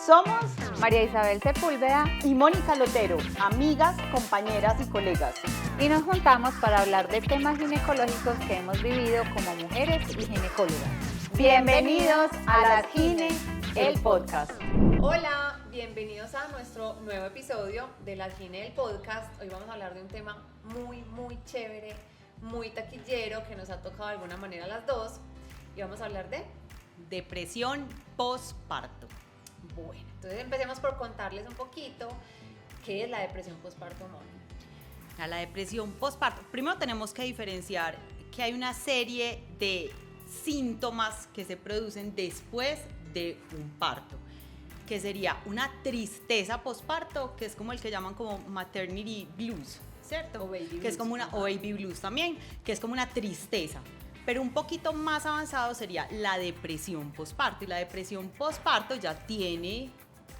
Somos María Isabel Sepúlveda y Mónica Lotero, amigas, compañeras y colegas. y nos juntamos para hablar de temas ginecológicos que hemos vivido como mujeres y ginecólogas. Bienvenidos a Las Gine, el podcast. Hola, bienvenidos a nuestro nuevo episodio de Las Gine, el podcast. Hoy vamos a hablar de un tema muy chévere, muy taquillero, que nos ha tocado de alguna manera a las dos. Y vamos a hablar de depresión postparto. Bueno, entonces empecemos por contarles un poquito qué es la depresión postparto, Moni. A la depresión postparto, primero tenemos que diferenciar que hay una serie de síntomas que se producen después de un parto, que sería una tristeza postparto, que es como el que llaman como maternity blues, ¿cierto? O baby que blues, es como una, o baby blues también, que es como una tristeza. Pero un poquito más avanzado sería la depresión postparto, y la depresión postparto ya tiene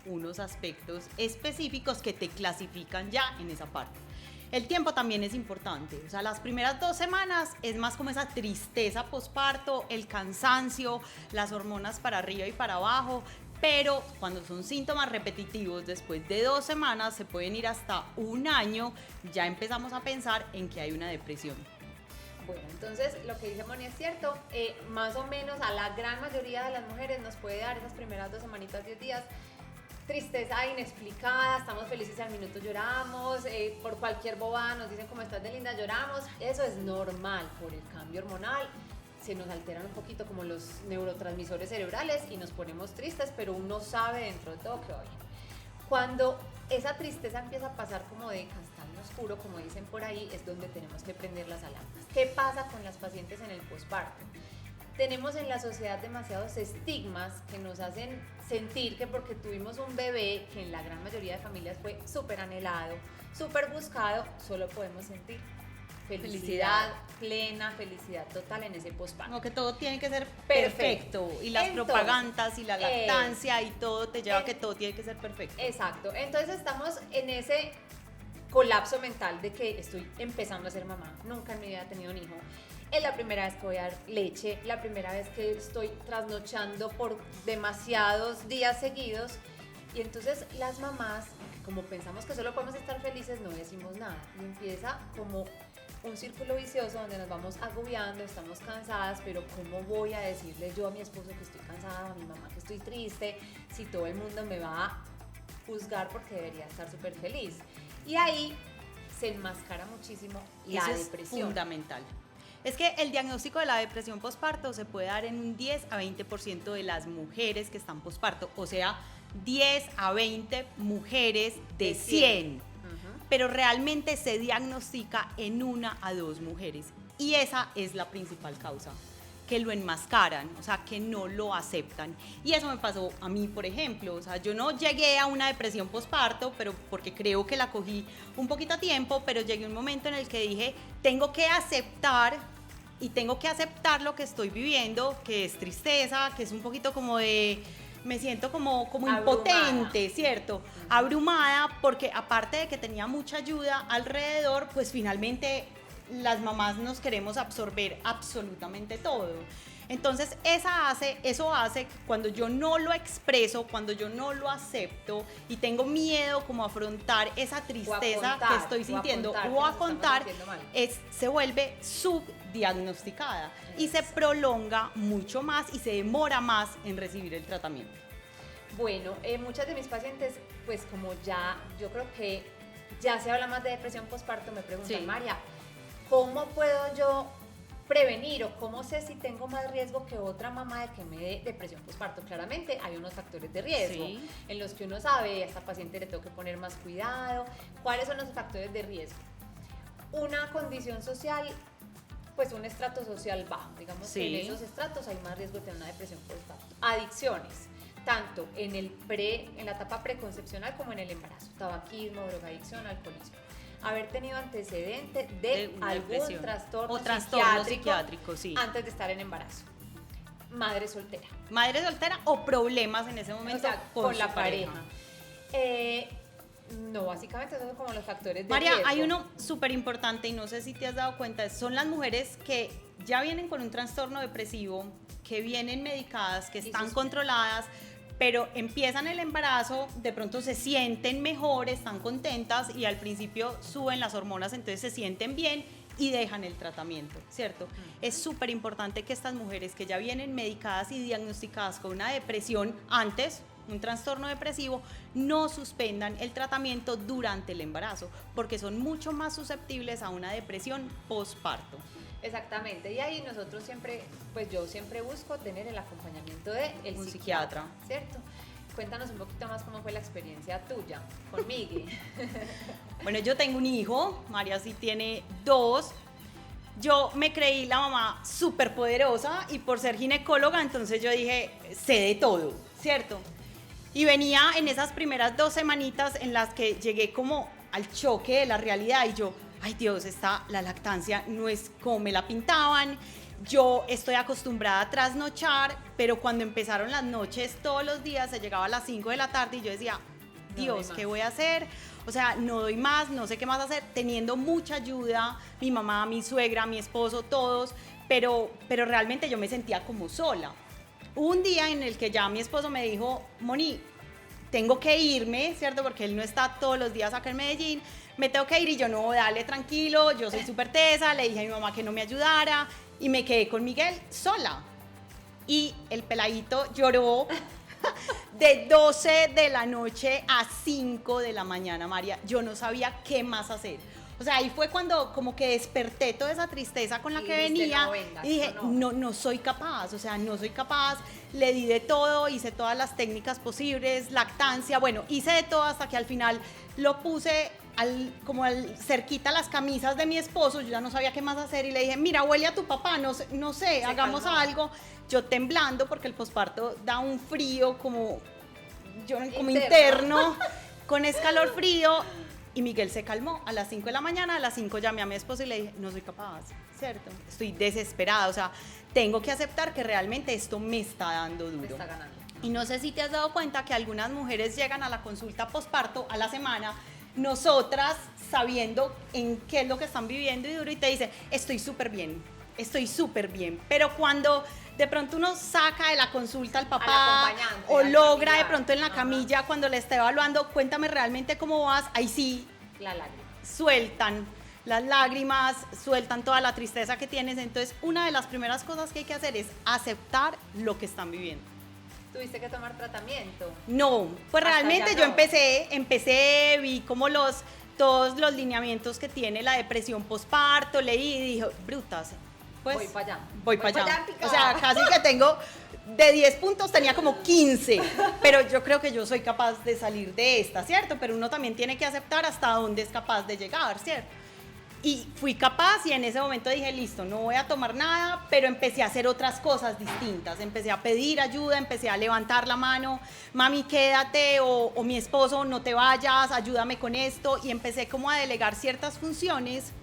unos aspectos específicos que te clasifican ya en esa parte. El tiempo también es importante, o sea, las primeras 2 semanas es más como esa tristeza postparto, el cansancio, las hormonas para arriba y para abajo, pero cuando son síntomas repetitivos, después de 2 semanas, se pueden ir hasta 1 año, ya empezamos a pensar en que hay una depresión. Bueno, entonces lo que dice Moni es cierto, más o menos a la gran mayoría de las mujeres nos puede dar esas primeras 2 semanitas, 10 días, tristeza inexplicada, estamos felices y al minuto lloramos, por cualquier bobada nos dicen cómo estás de linda, lloramos. Eso es normal por el cambio hormonal, se nos alteran un poquito como los neurotransmisores cerebrales y nos ponemos tristes, pero uno sabe dentro de todo que va bien. Cuando esa tristeza empieza a pasar como de castaño oscuro, como dicen por ahí, es donde tenemos que prender las alarmas. ¿Qué pasa con las pacientes en el posparto? Tenemos en la sociedad demasiados estigmas que nos hacen sentir que porque tuvimos un bebé, que en la gran mayoría de familias fue súper anhelado, súper buscado, solo podemos sentir felicidad plena, felicidad total en ese posparto. Como que todo tiene que ser Perfecto. perfecto, y las Entonces, propagandas y la lactancia y todo te lleva a que todo tiene que ser perfecto. Exacto, entonces estamos en ese colapso mental de que estoy empezando a ser mamá, nunca en mi vida he tenido un hijo, es la primera vez que voy a dar leche, la primera vez que estoy trasnochando por demasiados días seguidos, y entonces las mamás, como pensamos que solo podemos estar felices, no decimos nada, y empieza como un círculo vicioso donde nos vamos agobiando, estamos cansadas, pero ¿cómo voy a decirle yo a mi esposo que estoy cansada, a mi mamá que estoy triste, si todo el mundo me va a juzgar porque debería estar súper feliz? Y ahí se enmascara muchísimo la Eso es depresión. fundamental. Es que el diagnóstico de la depresión postparto se puede dar en un 10 a 20% de las mujeres que están postparto, o sea, 10 a 20 mujeres de 100. Pero realmente se diagnostica en 1 a 2 mujeres, y esa es la principal causa, que lo enmascaran, o sea, que no lo aceptan. Y eso me pasó a mí, por ejemplo, o sea, yo no llegué a una depresión postparto, pero porque creo que la cogí un poquito a tiempo, pero llegué a un momento en el que dije, tengo que aceptar, y tengo que aceptar lo que estoy viviendo, que es tristeza, que es un poquito como de... me siento como impotente, ¿cierto? Abrumada, porque aparte de que tenía mucha ayuda alrededor, pues finalmente las mamás nos queremos absorber absolutamente todo. Entonces eso hace cuando yo no lo expreso, cuando yo no lo acepto y tengo miedo como a afrontar esa tristeza que estoy sintiendo o a contar, se vuelve subdiagnosticada y se prolonga mucho más y se demora más en recibir el tratamiento. Bueno, muchas de mis pacientes, pues como ya, yo creo que ya se habla más de depresión postparto, me preguntan, Sí. María, ¿cómo puedo yo prevenir o cómo sé si tengo más riesgo que otra mamá de que me dé depresión postparto? Claramente hay unos factores de riesgo, Sí. en los que uno sabe, a esta paciente le tengo que poner más cuidado. ¿Cuáles son los factores de riesgo? Una condición social, pues un estrato social bajo, digamos que en esos estratos hay más riesgo de tener una depresión postparto. Adicciones, tanto en la etapa preconcepcional como en el embarazo, tabaquismo, drogadicción, alcoholismo. Haber tenido antecedente de algún depresión trastorno o trastorno psiquiátrico, sí. antes de estar en embarazo. Madre soltera. Madre soltera o problemas en ese momento, o sea, con la pareja. No, básicamente esos son como los factores de María, riesgo. hay uno súper importante y no sé si te has dado cuenta, son las mujeres que ya vienen con un trastorno depresivo, que vienen medicadas, que están controladas, pero empiezan el embarazo, de pronto se sienten mejor, están contentas y al principio suben las hormonas, entonces se sienten bien y dejan el tratamiento, ¿cierto? Es súper importante que estas mujeres que ya vienen medicadas y diagnosticadas con una depresión antes, un trastorno depresivo, no suspendan el tratamiento durante el embarazo, porque son mucho más susceptibles a una depresión postparto. Exactamente, y ahí nosotros siempre, pues yo siempre busco tener el acompañamiento de Un psiquiatra. ¿cierto? Cuéntanos un poquito más cómo fue la experiencia tuya con Miguel. Bueno, yo tengo un hijo, María sí tiene 2. Yo me creí la mamá súper poderosa y por ser ginecóloga, entonces yo dije, sé de todo, ¿cierto? Y venía en esas primeras 2 semanitas en las que llegué como al choque de la realidad y yo, ay Dios, la lactancia no es como me la pintaban, yo estoy acostumbrada a trasnochar, pero cuando empezaron las noches todos los días se llegaba a las 5 de la tarde y yo decía, Dios, ¿qué voy a hacer? O sea, no doy más, no sé qué más hacer, teniendo mucha ayuda, mi mamá, mi suegra, mi esposo, todos, pero realmente yo me sentía como sola. Hubo un día en el que ya mi esposo me dijo, Moni, tengo que irme, ¿cierto? Porque él no está todos los días acá en Medellín, me tengo que ir y yo no, dale tranquilo, yo soy súper tesa, le dije a mi mamá que no me ayudara y me quedé con Miguel sola. Y el peladito lloró de 12 de la noche a 5 de la mañana, María. Yo no sabía qué más hacer. O sea, ahí fue cuando como que desperté toda esa tristeza con la que venía no, venga, y dije, no. no soy capaz, o sea, no soy capaz, le di de todo, hice todas las técnicas posibles, lactancia, bueno, hice de todo hasta que al final lo puse como cerquita a las camisas de mi esposo, yo ya no sabía qué más hacer y le dije, mira, huele a tu papá, no sé, hagamos algo. Yo temblando porque el posparto da un frío como interno, con escalofrío. Y Miguel se calmó a las 5 de la mañana, a las 5 llamé a mi esposo y le dije, no soy capaz, ¿cierto? Estoy desesperada, o sea, tengo que aceptar que realmente esto me está dando duro. Me está ganando. Y no sé si te has dado cuenta que algunas mujeres llegan a la consulta posparto a la semana, nosotras sabiendo en qué es lo que están viviendo y duro, y te dicen, estoy súper bien, pero cuando de pronto uno saca de la consulta al papá o logra de pronto en la camilla cuando le está evaluando, cuéntame realmente cómo vas, ahí sí la lágrima. Sueltan las lágrimas, sueltan toda la tristeza que tienes. Entonces, una de las primeras cosas que hay que hacer es aceptar lo que están viviendo. ¿Tuviste que tomar tratamiento? No, pues Hasta realmente yo empecé, vi como todos los lineamientos que tiene la depresión postparto, leí y dije, brutas, pues voy para allá. O sea, casi que tengo, de 10 puntos tenía como 15, pero yo creo que yo soy capaz de salir de esta, ¿cierto? Pero uno también tiene que aceptar hasta dónde es capaz de llegar, ¿cierto? Y fui capaz y en ese momento dije, listo, no voy a tomar nada, pero empecé a hacer otras cosas distintas. Empecé a pedir ayuda, empecé a levantar la mano, mami, quédate, o mi esposo, no te vayas, ayúdame con esto. Y empecé como a delegar ciertas funciones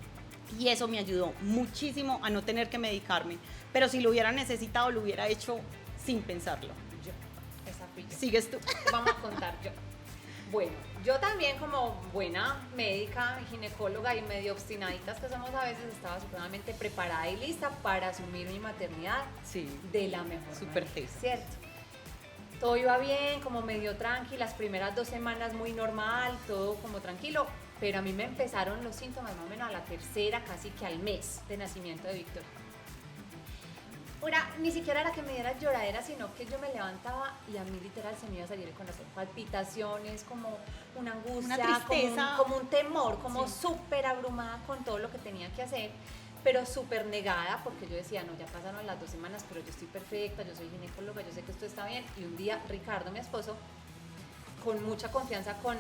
y eso me ayudó muchísimo a no tener que medicarme. Pero si lo hubiera necesitado, lo hubiera hecho sin pensarlo. Esa fui yo. ¿Sigues tú? Vamos a contar yo. Bueno, yo también como buena médica, ginecóloga y medio obstinaditas que somos a veces, estaba supremamente preparada y lista para asumir mi maternidad de la mejor manera, ¿cierto? Todo iba bien, como medio tranqui, las primeras 2 semanas muy normal, todo como tranquilo, pero a mí me empezaron los síntomas más o menos a la tercera, casi que al mes de nacimiento de Víctor. Ni siquiera era que me diera lloradera, sino que yo me levantaba y a mí literal se me iba a salir el corazón, palpitaciones, como una angustia, una tristeza, como un temor, como súper abrumada con todo lo que tenía que hacer, pero súper negada, porque yo decía, no, ya pasaron las 2 semanas, pero yo estoy perfecta, yo soy ginecóloga, yo sé que esto está bien. Y un día Ricardo, mi esposo, con mucha confianza con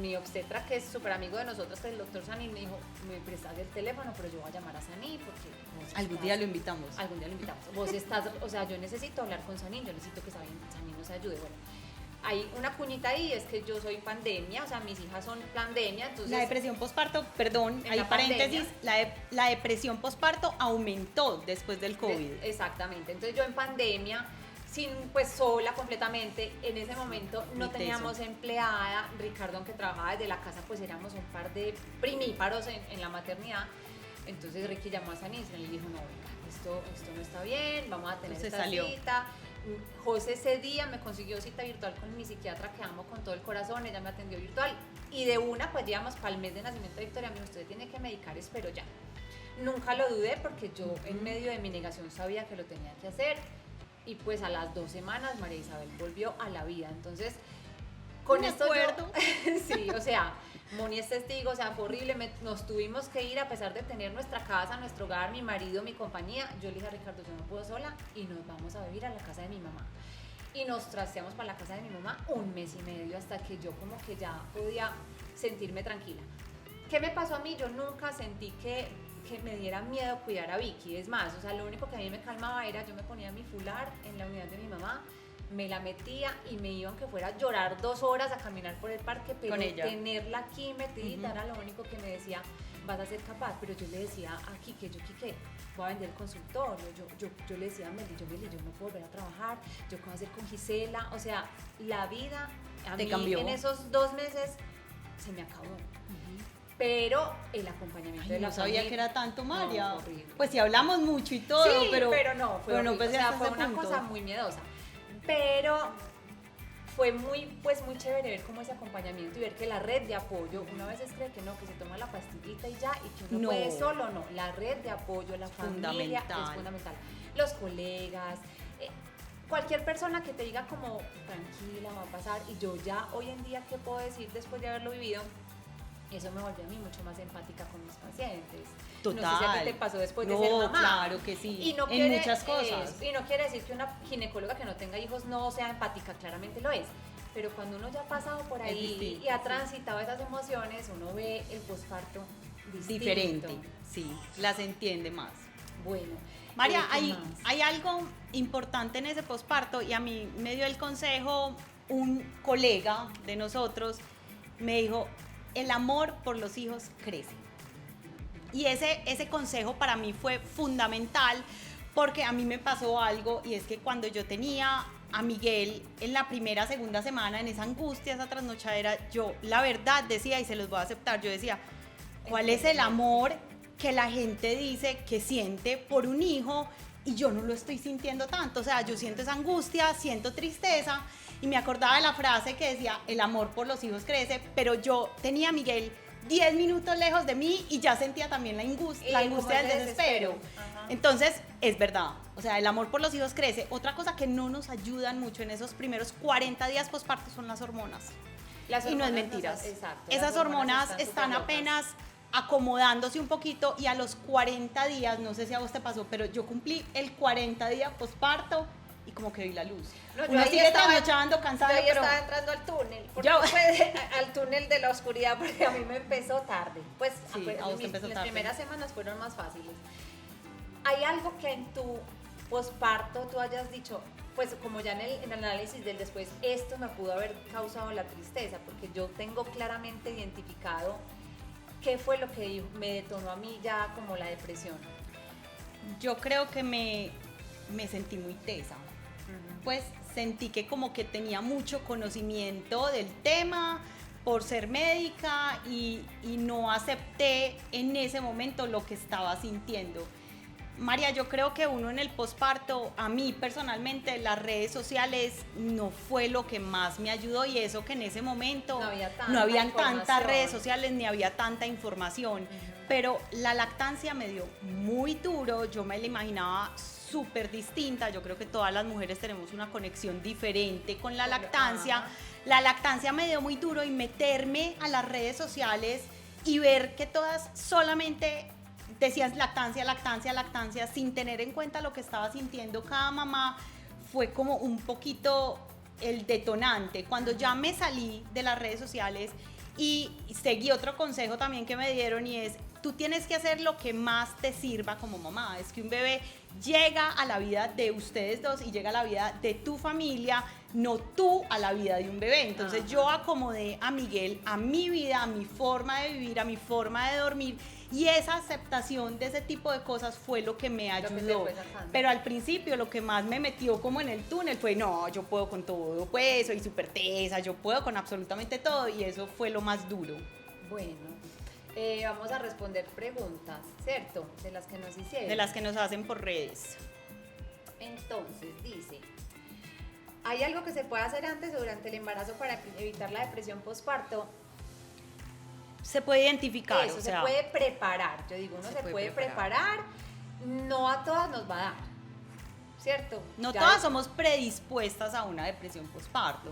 mi obstetra, que es súper amigo de nosotros, que es el doctor Sanín, me dijo, me prestas el teléfono, pero yo voy a llamar a Sanín porque... Algún día lo invitamos. Algún día lo invitamos. Vos estás, o sea, yo necesito hablar con Sanín, yo necesito que Sanín nos ayude. Bueno, hay una cuñita ahí, es que yo soy pandemia, o sea, mis hijas son pandemia, entonces... La depresión postparto, perdón, hay paréntesis, la depresión postparto aumentó después del COVID. Exactamente, entonces yo en pandemia... pues sola completamente, en ese momento no teníamos empleada, Ricardo aunque trabajaba desde la casa, pues éramos un par de primíparos en la maternidad. Entonces Ricky llamó a Sanín y le dijo, no, venga, esto no está bien, vamos a tener esta cita. José ese día me consiguió cita virtual con mi psiquiatra que amo con todo el corazón, ella me atendió virtual y de una pues llegamos para el mes de nacimiento de Victoria, me dijo, usted tiene que medicar, espero ya. Nunca lo dudé porque yo en medio de mi negación sabía que lo tenía que hacer y pues a las 2 semanas María Isabel volvió a la vida, entonces con Me esto acuerdo. sí, o sea, Moni es testigo, o sea, fue horrible, nos tuvimos que ir a pesar de tener nuestra casa, nuestro hogar, mi marido, mi compañía. Yo le dije a Ricardo, yo no puedo sola y nos vamos a vivir a la casa de mi mamá. Y nos trasteamos para la casa de mi mamá 1 mes y medio hasta que yo como que ya podía sentirme tranquila. ¿Qué me pasó a mí? Yo nunca sentí que me diera miedo cuidar a Vicky, es más, o sea, lo único que a mí me calmaba era yo me ponía mi fular en la unidad de mi mamá, me la metía y me iba aunque fuera a llorar 2 horas a caminar por el parque, pero Con ella. tenerla aquí metidita era lo único que me decía, vas a ser capaz, pero yo le decía a Quique, voy a vender el consultorio, yo le decía a Meli, yo no puedo volver a trabajar, yo qué voy a hacer con Gisela, o sea, la vida a Te mí cambió. en esos 2 meses se me acabó. Pero el acompañamiento de la No sabía familia, que era tanto, María. no, horrible. Pues sí hablamos mucho y todo, Sí, pero no, fue, pero no horrible. pensé O sea, hasta fue ese una punto. cosa muy miedosa. Pero fue muy chévere ver cómo ese acompañamiento y ver que la red de apoyo, uno a veces cree que no, que se toma la pastillita y ya, y que uno No. puede solo, no. La red de apoyo, la familia Fundamental. es fundamental. Los colegas, cualquier persona que te diga como, tranquila, va a pasar. Y yo ya hoy en día, ¿qué puedo decir después de haberlo vivido? Eso me volvió a mí mucho más empática con mis pacientes. Total. No sé si a ti te pasó después de No, ser mamá. claro que sí. Y no En muchas cosas. y no quiere decir que una ginecóloga que no tenga hijos no sea empática, claramente lo es. Pero cuando uno ya ha pasado por Es ahí distinto, y ha sí. transitado esas emociones, uno ve el posparto distinto. Diferente, sí, las entiende más. Bueno. María, ¿qué hay, más? hay algo importante en ese posparto y a mí me dio el consejo un colega de nosotros, me dijo, el amor por los hijos crece. Y ese consejo para mí fue fundamental porque a mí me pasó algo y es que cuando yo tenía a Miguel en la primera, segunda semana, en esa angustia, esa trasnochadera, yo la verdad decía, y se los voy a aceptar, yo decía, ¿cuál es el amor que la gente dice que siente por un hijo y yo no lo estoy sintiendo tanto? O sea, yo siento esa angustia, siento tristeza y me acordaba de la frase que decía, el amor por los hijos crece, pero yo tenía a Miguel 10 minutos lejos de mí y ya sentía también la angustia como del ese desespero. Ajá. Entonces, es verdad, o sea, el amor por los hijos crece. Otra cosa que no nos ayudan mucho en esos primeros 40 días posparto son las hormonas. Las Y no es hormonas mentiras. exacto, Esas las hormonas están superlocas. apenas acomodándose un poquito y a los 40 días, no sé si a vos te pasó, pero yo cumplí el 40 día posparto y como que vi la luz. No, yo Uno ahí sigue estaba- trasnochando, cansado, Yo ahí pero estaba entrando al túnel, porque Yo- al túnel de la oscuridad, porque a mí me empezó tarde. Pues Sí, a vos te empezó las tarde. primeras semanas fueron más fáciles. ¿Hay algo que en tu posparto tú hayas dicho, pues como ya en el análisis del después, esto me pudo haber causado la tristeza? Porque yo tengo claramente identificado qué fue lo que me detonó a mí ya como la depresión. yo creo que me sentí muy tesa. Pues sentí que como que tenía mucho conocimiento del tema por ser médica y no acepté en ese momento lo que estaba sintiendo. María, yo creo que uno en el posparto, a mí personalmente, las redes sociales no fue lo que más me ayudó y eso que en ese momento No había tanta no habían tantas información. redes sociales ni había tanta información. Pero la lactancia me dio muy duro, yo me la imaginaba súper distinta, yo creo que todas las mujeres tenemos una conexión diferente con la lactancia. Ajá. La lactancia me dio muy duro y meterme a las redes sociales y ver que todas solamente decían lactancia, lactancia, lactancia, sin tener en cuenta lo que estaba sintiendo cada mamá, fue como un poquito el detonante. Cuando ya me salí de las redes sociales y seguí otro consejo también que me dieron y es, tú tienes que hacer lo que más te sirva como mamá. Es que un bebé llega a la vida de ustedes dos y llega a la vida de tu familia, no tú a la vida de un bebé. Entonces Ajá. yo acomodé a Miguel a mi vida, a mi forma de vivir, a mi forma de dormir y esa aceptación de ese tipo de cosas fue lo que me Lo que te ayudó. fue sacando. Pero al principio lo que más me metió como en el túnel fue, no, yo puedo con todo, pues soy súper tesa, yo puedo con absolutamente todo y eso fue lo más duro. Bueno, vamos a responder preguntas, ¿cierto? De las que nos hicieron. De las que nos hacen por redes. Entonces, dice, ¿Hay algo que se puede hacer antes o durante el embarazo para evitar la depresión postparto? Se puede identificar, Eso, o sea, se puede preparar. Yo digo, uno se puede preparar. No a todas nos va a dar, ¿cierto? no Ya todas somos predispuestas a una depresión postparto.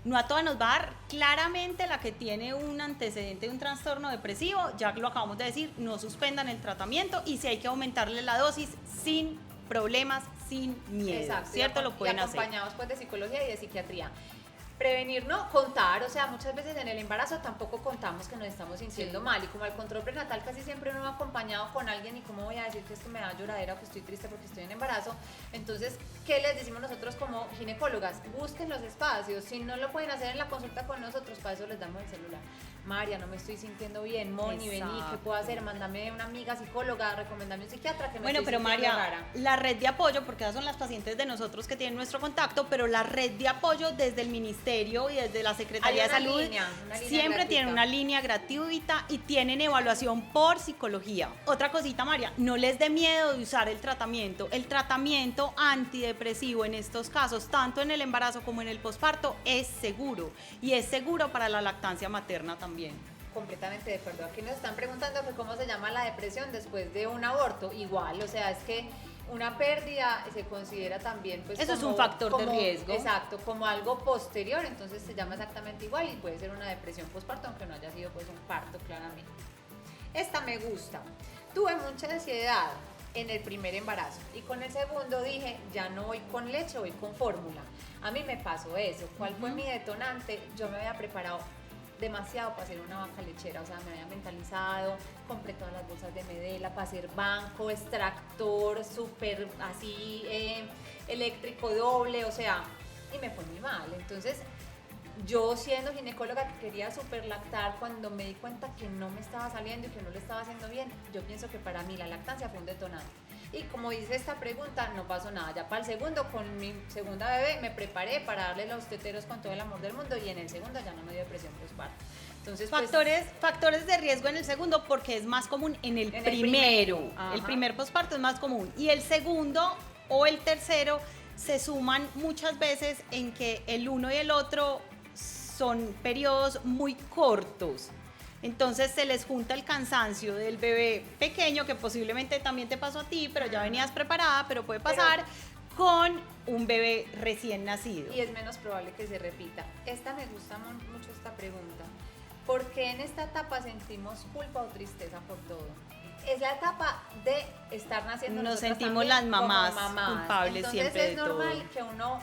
No a todas nos va a dar. Claramente la que tiene un antecedente de un trastorno depresivo, ya lo acabamos de decir, no suspendan el tratamiento y si hay que aumentarle la dosis sin problemas, sin miedo, Exacto, ¿cierto? Lo pueden y hacer. acompañados pues de psicología y de psiquiatría. Prevenir, no contar, o sea, muchas veces en el embarazo tampoco contamos que nos estamos sintiendo mal y como el control prenatal casi siempre uno va acompañado con alguien y cómo voy a decir que es que me da lloradera o que estoy triste porque estoy en embarazo. Entonces, ¿qué les decimos nosotros como ginecólogas? Busquen los espacios, si no lo pueden hacer en la consulta con nosotros, para eso les damos el celular. María, no me estoy sintiendo bien, Moni, vení, ¿qué Exacto. puedo hacer? Mándame una amiga psicóloga, recomendame un psiquiatra que me Bueno, estoy pero sintiendo María, rara. la red de apoyo, porque esas son las pacientes de nosotros que tienen nuestro contacto, pero la red de apoyo desde el ministerio y desde la Secretaría de Hay una Salud línea siempre gratuita. tienen una línea gratuita y tienen evaluación por psicología. Otra cosita, María, no les dé miedo de usar el tratamiento. El tratamiento antidepresivo en estos casos, tanto en el embarazo como en el posparto, es seguro y es seguro para la lactancia materna también. Completamente de acuerdo. Aquí nos están preguntando que cómo se llama la depresión después de un aborto. Igual, o sea, es que una pérdida se considera también pues Eso es un factor de riesgo. Exacto, como algo posterior, entonces se llama exactamente igual y puede ser una depresión postparto, aunque no haya sido pues un parto claramente. Esta me gusta. Tuve mucha ansiedad en el primer embarazo y con el segundo dije, ya no voy con leche, voy con fórmula. A mí me pasó eso. ¿Cuál fue mi detonante? Yo me había preparado demasiado para ser una vaca lechera, o sea, me había mentalizado, compré todas las bolsas de Medela para hacer banco, extractor, súper así, eléctrico doble, o sea, y me fue muy mal. Entonces, yo siendo ginecóloga que quería super lactar, cuando me di cuenta que no me estaba saliendo y que no lo estaba haciendo bien, yo pienso que para mí la lactancia fue un detonante. Y como dice esta pregunta, no pasó nada. Ya para el segundo, con mi segunda bebé, me preparé para darle los teteros con todo el amor del mundo y en el segundo ya no me dio depresión postparto. Entonces, pues, Factores de riesgo en el segundo porque es más común en el En el primero. primero, ajá. El primer posparto es más común. Y el segundo o el tercero se suman muchas veces en que el uno y el otro son periodos muy cortos. Entonces se les junta el cansancio del bebé pequeño, que posiblemente también te pasó a ti, pero ya venías preparada, pero puede pasar con un bebé recién nacido. y es menos probable que se repita. Esta me gusta mucho esta pregunta. ¿Por qué en esta etapa sentimos culpa o tristeza por todo? Es la etapa de estar naciendo. Nos nosotras sentimos también las mamás como mamás. culpables Entonces siempre de es normal todo.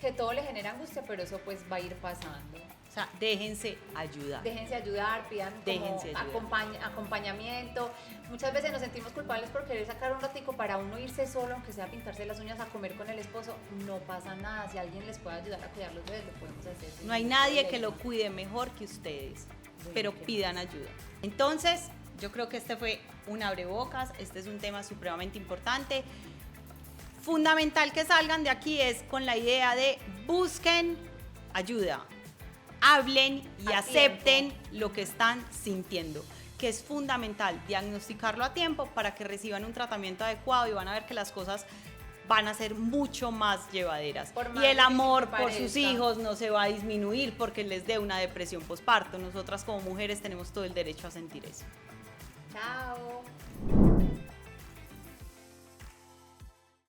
que todo le genera angustia, pero eso pues va a ir pasando. O sea, déjense ayudar. Déjense ayudar, pidan como Déjense ayudar. acompañamiento. Muchas veces nos sentimos culpables por querer sacar un ratico para uno irse solo, aunque sea a pintarse las uñas, a comer con el esposo. No pasa nada. Si alguien les puede ayudar a cuidar los bebés, lo podemos hacer. sin No hay ningún nadie que problema. lo cuide mejor que ustedes, Bueno, pero qué pidan ayuda. Entonces, yo creo que este fue un abrebocas, este es un tema supremamente importante. Fundamental que salgan de aquí es con la idea de busquen ayuda, hablen y A acepten lo que están sintiendo, que es fundamental diagnosticarlo a tiempo para que reciban un tratamiento adecuado y van a ver que las cosas van a ser mucho más llevaderas. Por más Y el difícil amor que por sus parezca. hijos no se va a disminuir porque les dé una depresión postparto. Nosotras como mujeres tenemos todo el derecho a sentir eso. Chao.